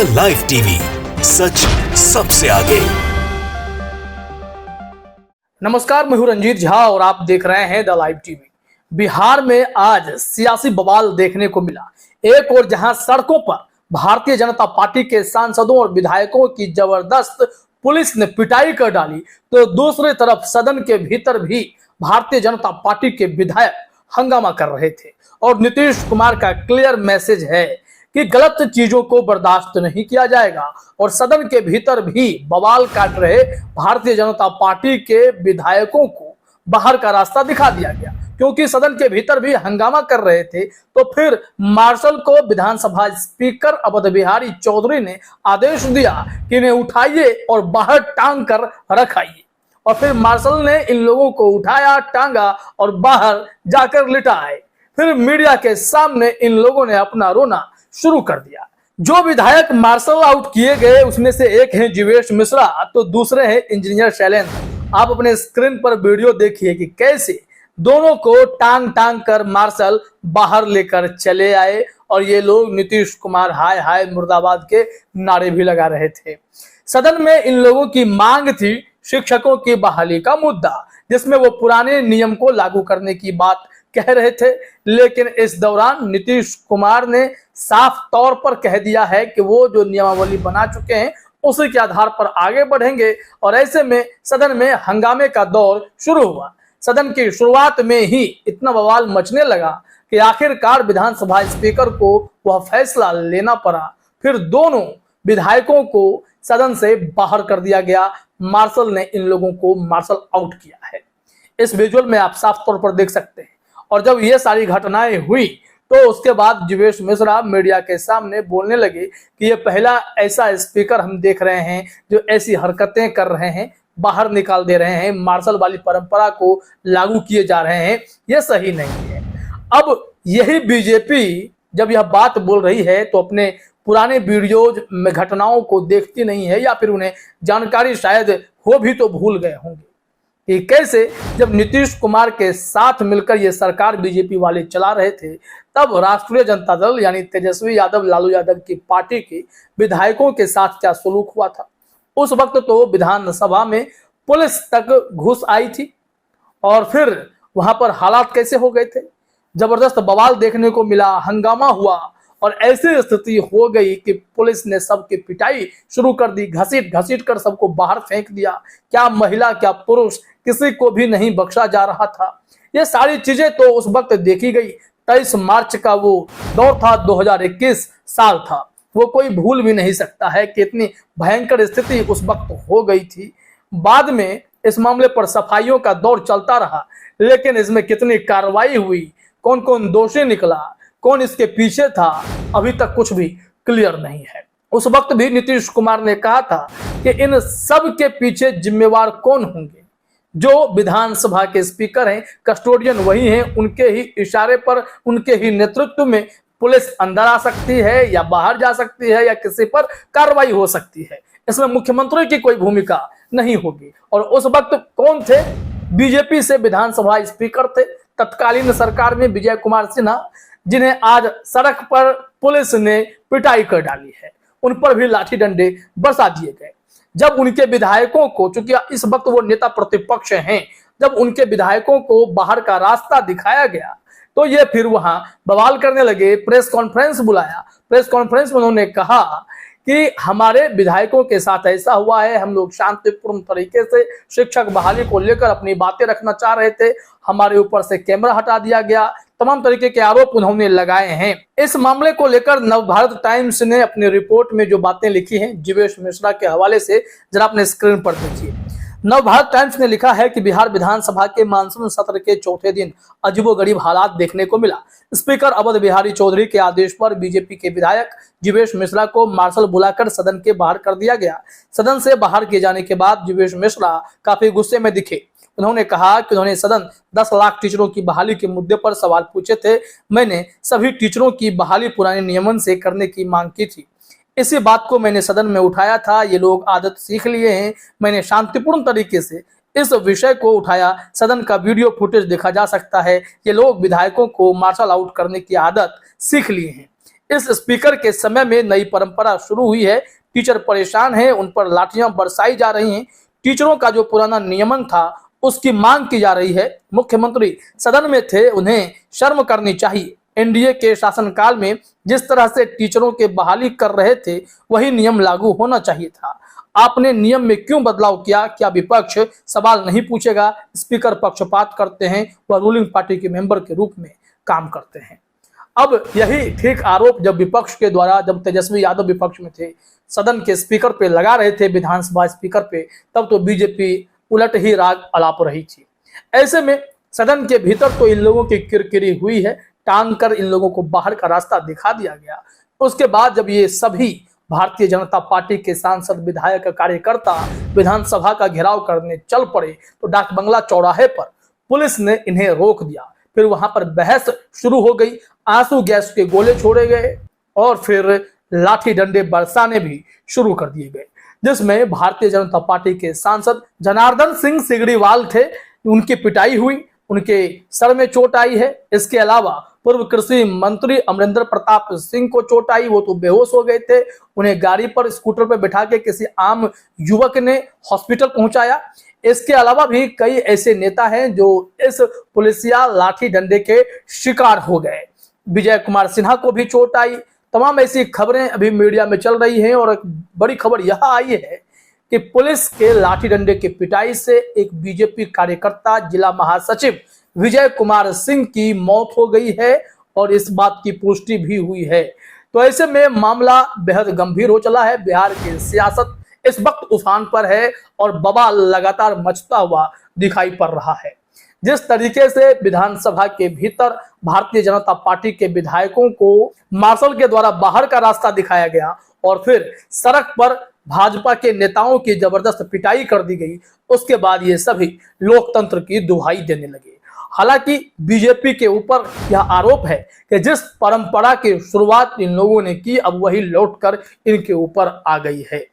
The live TV, सच सबसे आगे। नमस्कार, मैं हूं रंजीत झा और आप देख रहे हैं द लाइव टीवी। बिहार में आज सियासी बवाल देखने को मिला। एक और जहां सड़कों पर भारतीय जनता पार्टी के सांसदों और विधायकों की जबरदस्त पुलिस ने पिटाई कर डाली, तो दूसरी तरफ सदन के भीतर भी भारतीय जनता पार्टी के विधायक हंगामा कर रहे थे और नीतीश कुमार का क्लियर मैसेज है कि गलत चीजों को बर्दाश्त नहीं किया जाएगा। और सदन के भीतर भी बवाल काट रहे भारतीय जनता पार्टी के विधायकों को बाहर का रास्ता दिखा दिया गया, क्योंकि सदन के भीतर भी हंगामा कर रहे थे। तो फिर मार्शल को विधानसभा स्पीकर अवध बिहारी चौधरी ने आदेश दिया कि इन्हें उठाइए और बाहर टांग कर रखाइए। और फिर मार्शल ने इन लोगों को उठाया, टांगा और बाहर जाकर लिटाए। फिर मीडिया के सामने इन लोगों ने अपना रोना शुरू कर दिया। जो विधायक मार्शल आउट किए गए उसमें से एक है जीवेश मिश्रा, तो दूसरे हैं इंजीनियर शैलेंद्र। आप अपने स्क्रीन पर वीडियो देखिए कि कैसे दोनों को टांग टांग कर मार्शल बाहर लेकर चले आए और ये लोग नीतीश कुमार हाय हाय मुर्दाबाद के नारे भी लगा रहे थे। सदन में इन लोगों की मांग थी शिक्षकों की बहाली का मुद्दा, जिसमें वो पुराने नियम को लागू करने की बात कह रहे थे। लेकिन इस दौरान नीतीश कुमार ने साफ तौर पर कह दिया है कि वो जो नियमावली बना चुके हैं उसी के आधार पर आगे बढ़ेंगे। और ऐसे में सदन में हंगामे का दौर शुरू हुआ। सदन की शुरुआत में ही इतना बवाल मचने लगा कि आखिरकार विधानसभा स्पीकर को वह फैसला लेना पड़ा। फिर दोनों विधायकों को सदन से बाहर कर दिया गया। मार्शल ने इन लोगों को मार्शल आउट किया है। इस विजुअल में आप साफ तौर पर देख सकते हैं। और जब ये सारी घटनाएं हुई तो उसके बाद जीवेश मिश्रा मीडिया के सामने बोलने लगे कि ये पहला ऐसा स्पीकर हम देख रहे हैं जो ऐसी हरकतें कर रहे हैं, बाहर निकाल दे रहे हैं, मार्शल वाली परंपरा को लागू किए जा रहे हैं, ये सही नहीं है। अब यही बीजेपी जब यह बात बोल रही है तो अपने पुराने वीडियोज में घटनाओं को देखती नहीं है, या फिर उन्हें जानकारी शायद हो भी तो भूल गए होंगे कि कैसे जब नीतीश कुमार के साथ मिलकर ये सरकार बीजेपी वाले चला रहे थे, तब राष्ट्रीय जनता दल यानी तेजस्वी यादव, लालू यादव की पार्टी के विधायकों के साथ क्या सलूक हुआ था। उस वक्त तो विधानसभा में पुलिस तक घुस आई थी और फिर वहां पर हालात कैसे हो गए थे, जबरदस्त बवाल देखने को मिला, हंगामा हुआ और ऐसी स्थिति हो गई कि पुलिस ने सबकी पिटाई शुरू कर दी, घसीट घसीट कर सबको बाहर फेंक दिया। क्या महिला क्या पुरुष, किसी को भी नहीं बख्शा जा रहा था। ये सारी चीजें तो उस वक्त देखी गई। 23 मार्च का वो दौर था, 2021 साल था। वो कोई भूल भी नहीं सकता है कि इतनी भयंकर स्थिति उस वक्त हो गई थी। बाद में इस मामले पर सफाइयों का दौर चलता रहा, लेकिन इसमें कितनी कार्रवाई हुई, कौन कौन दोषी निकला, कौन इसके पीछे था, अभी तक कुछ भी क्लियर नहीं है। उस वक्त भी नीतीश कुमार ने कहा था कि इन सब के पीछे जिम्मेवार कौन होंगे। जो विधानसभा के स्पीकर हैं, कस्टोडियन वही हैं, उनके ही इशारे पर, उनके ही नेतृत्व में पुलिस अंदर आ सकती है या बाहर जा सकती है या किसी पर कार्रवाई हो सकती है। इसमें मुख्यमंत्री की कोई भूमिका नहीं होगी। और उस वक्त कौन थे? बीजेपी से विधानसभा स्पीकर थे तत्कालीन सरकार में विजय कुमार सिन्हा, जिन्हें आज सड़क पर पुलिस ने पिटाई कर डाली है। उन पर भी लाठी डंडे बरसा दिए गए। जब उनके विधायकों को, चूंकि इस वक्त वो नेता प्रतिपक्ष हैं, जब उनके विधायकों को बाहर का रास्ता दिखाया गया तो ये फिर वहां बवाल करने लगे। प्रेस कॉन्फ्रेंस बुलाया। प्रेस कॉन्फ्रेंस में उन्होंने कहा कि हमारे विधायकों के साथ ऐसा हुआ है, हम लोग शांतिपूर्ण तरीके से शिक्षक बहाली को लेकर अपनी बातें रखना चाह रहे थे, हमारे ऊपर से कैमरा हटा दिया गया, तमाम तरीके के आरोप उन्होंने लगाए हैं। इस मामले को लेकर नवभारत टाइम्स ने अपनी रिपोर्ट में जो बातें लिखी हैं जीवेश मिश्रा के हवाले से जरा अपने स्क्रीन पर देखिए। नवभारत टाइम्स ने लिखा है कि बिहार विधानसभा के मानसून सत्र के चौथे दिन अजीबोगरीब हालात देखने को मिला। स्पीकर अवध बिहारी चौधरी के आदेश पर बीजेपी के विधायक जीवेश मिश्रा को मार्शल बुलाकर सदन के बाहर कर दिया गया। सदन से बाहर किए जाने के बाद जीवेश मिश्रा काफी गुस्से में दिखे। उन्होंने कहा कि उन्होंने सदन 10 लाख टीचरों की बहाली के मुद्दे पर सवाल पूछे थे। मैंने सभी टीचरों की बहाली पुराने नियमन से करने की मांग की थी। इसी बात को मैंने सदन में उठाया था। ये लोग आदत सीख लिए हैं। मैंने शांतिपूर्ण तरीके से इस विषय को उठाया। सदन का वीडियो फुटेज देखा जा सकता है। ये लोग विधायकों को मार्शल आउट करने की आदत सीख लिए हैं। इस स्पीकर के समय में नई परंपरा शुरू हुई है। टीचर परेशान हैं, उन पर लाठियां बरसाई जा रही हैं। टीचरों का जो पुराना नियमन था उसकी मांग की जा रही है। मुख्यमंत्री सदन में थे, उन्हें शर्म करनी चाहिए। एनडीए के शासनकाल में जिस तरह से टीचरों के बहाली कर रहे थे वही नियम लागू होना चाहिए था। आपने नियम में क्यों बदलाव किया? क्या विपक्ष सवाल नहीं पूछेगा? स्पीकर पक्षपात करते हैं, वह रूलिंग पार्टी के मेंबर के रूप में काम करते हैं। अब यही ठीक आरोप जब विपक्ष के द्वारा, जब तेजस्वी यादव विपक्ष में थे, सदन के स्पीकर पे लगा रहे थे, विधानसभा स्पीकर पे, तब तो बीजेपी उलट ही राग अलाप रही थी। ऐसे में सदन के भीतर तो इन लोगों की किरकिरी हुई है, टांग कर इन लोगों को बाहर का रास्ता दिखा दिया गया। उसके बाद जब ये सभी भारतीय जनता पार्टी के सांसद, विधायक, कार्यकर्ता विधानसभा का घेराव करने चल पड़े तो डाक बंगला चौराहे पर पुलिस ने इन्हें रोक दिया। फिर वहां पर बहस शुरू हो गई, आंसू गैस के गोले छोड़े गए और फिर लाठी डंडे बरसाने भी शुरू कर दिए गए, जिसमें भारतीय जनता पार्टी के सांसद जनार्दन सिंह सिगरीवाल थे। उनकी पिटाई हुई, उनके सर में चोट आई है। इसके अलावा पूर्व कृषि मंत्री अमरिंदर प्रताप सिंह को चोट आई, वो तो बेहोश हो गए थे। उन्हें गाड़ी पर, स्कूटर पर बिठा के किसी आम युवक ने हॉस्पिटल पहुंचाया। इसके अलावा भी कई ऐसे नेता हैं जो इस पुलिसिया लाठी डंडे के शिकार हो गए। विजय कुमार सिन्हा को भी चोट आई। तमाम ऐसी खबरें अभी मीडिया में चल रही हैं और एक बड़ी खबर यह आई है कि पुलिस के लाठी डंडे की पिटाई से एक बीजेपी कार्यकर्ता, जिला महासचिव विजय कुमार सिंह की मौत हो गई है और इस बात की पुष्टि भी हुई है। तो ऐसे में मामला बेहद गंभीर हो चला है। बिहार की सियासत इस वक्त उफान पर है और बवाल लगातार मचता हुआ दिखाई पड़ रहा है। जिस तरीके से विधानसभा के भीतर भारतीय जनता पार्टी के विधायकों को मार्शल के द्वारा बाहर का रास्ता दिखाया गया और फिर सड़क पर भाजपा के नेताओं की जबरदस्त पिटाई कर दी गई, उसके बाद ये सभी लोकतंत्र की दुहाई देने लगे। हालांकि बीजेपी के ऊपर यह आरोप है कि जिस परंपरा की शुरुआत इन लोगों ने की, अब वही लौटकर इनके ऊपर आ गई है।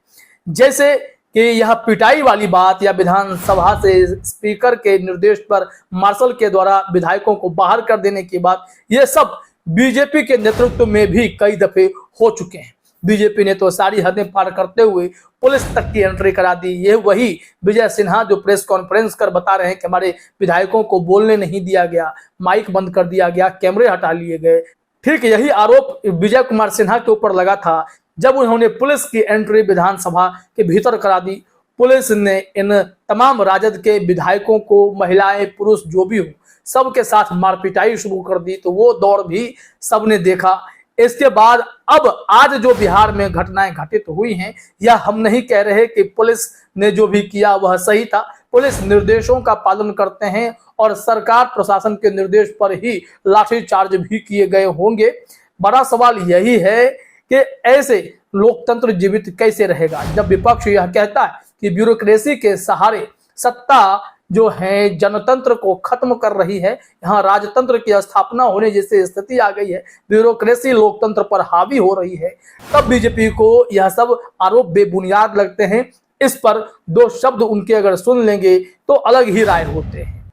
जैसे कि यह पिटाई वाली बात या विधानसभा से स्पीकर के निर्देश पर मार्शल के द्वारा विधायकों को बाहर कर देने की बात, यह सब बीजेपी के नेतृत्व में भी कई दफे हो चुके हैं। बीजेपी ने तो सारी हदें पार करते हुए पुलिस तक की एंट्री करा दी। ये वही विजय सिन्हा जो प्रेस कॉन्फ्रेंस कर बता रहे हैं कि हमारे विधायकों को बोलने नहीं दिया गया, माइक बंद कर दिया गया, कैमरे हटा लिए गए। ठीक यही आरोप विजय कुमार सिन्हा के ऊपर लगा था जब उन्होंने पुलिस की एंट्री विधानसभा के भीतर करा दी। पुलिस ने इन तमाम राजद के विधायकों को, महिलाएं, पुरुष जो भी हो, सबके साथ मारपिटाई शुरू कर दी। तो वो दौर भी सबने देखा। इसके बाद अब आज जो बिहार में घटनाएं घटित हुई हैं, यह हम नहीं कह रहे कि पुलिस ने जो भी किया वह सही था। पुलिस निर्देशों का पालन करते हैं और सरकार प्रशासन के निर्देश पर ही लाठीचार्ज भी किए गए होंगे। बड़ा सवाल यही है कि ऐसे लोकतंत्र जीवित कैसे रहेगा जब विपक्ष यह कहता है कि ब्यूरोक्रेसी के सहारे सत्ता जो है जनतंत्र को खत्म कर रही है, यहाँ राजतंत्र की स्थापना होने जैसी स्थिति आ गई है, ब्यूरोक्रेसी लोकतंत्र पर हावी हो रही है। तब बीजेपी को यह सब आरोप बेबुनियाद लगते हैं। इस पर दो शब्द उनके अगर सुन लेंगे तो अलग ही राय होते हैं।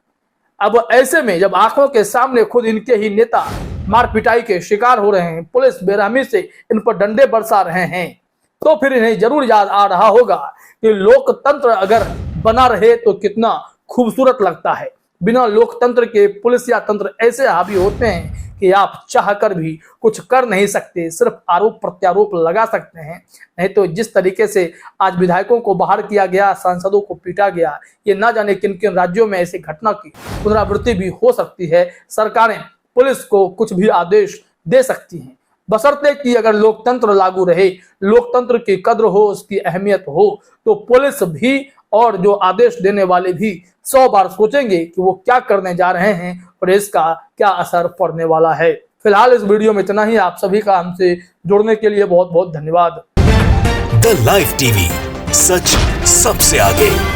अब ऐसे में जब आंखों के सामने खुद इनके ही नेता मार पिटाई के शिकार हो रहे हैं, पुलिस बेरहमी से इन पर डंडे बरसा रहे हैं, तो फिर इन्हें जरूर याद आ रहा होगा कि लोकतंत्र अगर बना रहे तो कितना खूबसूरत लगता है। बिना लोकतंत्र के पुलिस या तंत्र ऐसे हावी होते हैं कि आप चाहकर भी कुछ कर नहीं सकते, सिर्फ आरोप प्रत्यारोप लगा सकते हैं। नहीं तो जिस तरीके से आज विधायकों को बाहर किया गया, सांसदों को पीटा गया, ये ना जाने किन किन राज्यों में ऐसी घटना की पुनरावृत्ति भी हो सकती है। सरकारें पुलिस को कुछ भी आदेश दे सकती हैं, बशर्ते कि अगर लोकतंत्र लागू रहे, लोकतंत्र की कद्र हो, उसकी अहमियत हो, तो पुलिस भी और जो आदेश देने वाले भी 100 बार सोचेंगे कि वो क्या करने जा रहे हैं और इसका क्या असर पड़ने वाला है। फिलहाल इस वीडियो में इतना ही। आप सभी का हमसे जुड़ने के लिए बहुत बहुत धन्यवाद। द लाइव टीवी, सच सबसे आगे।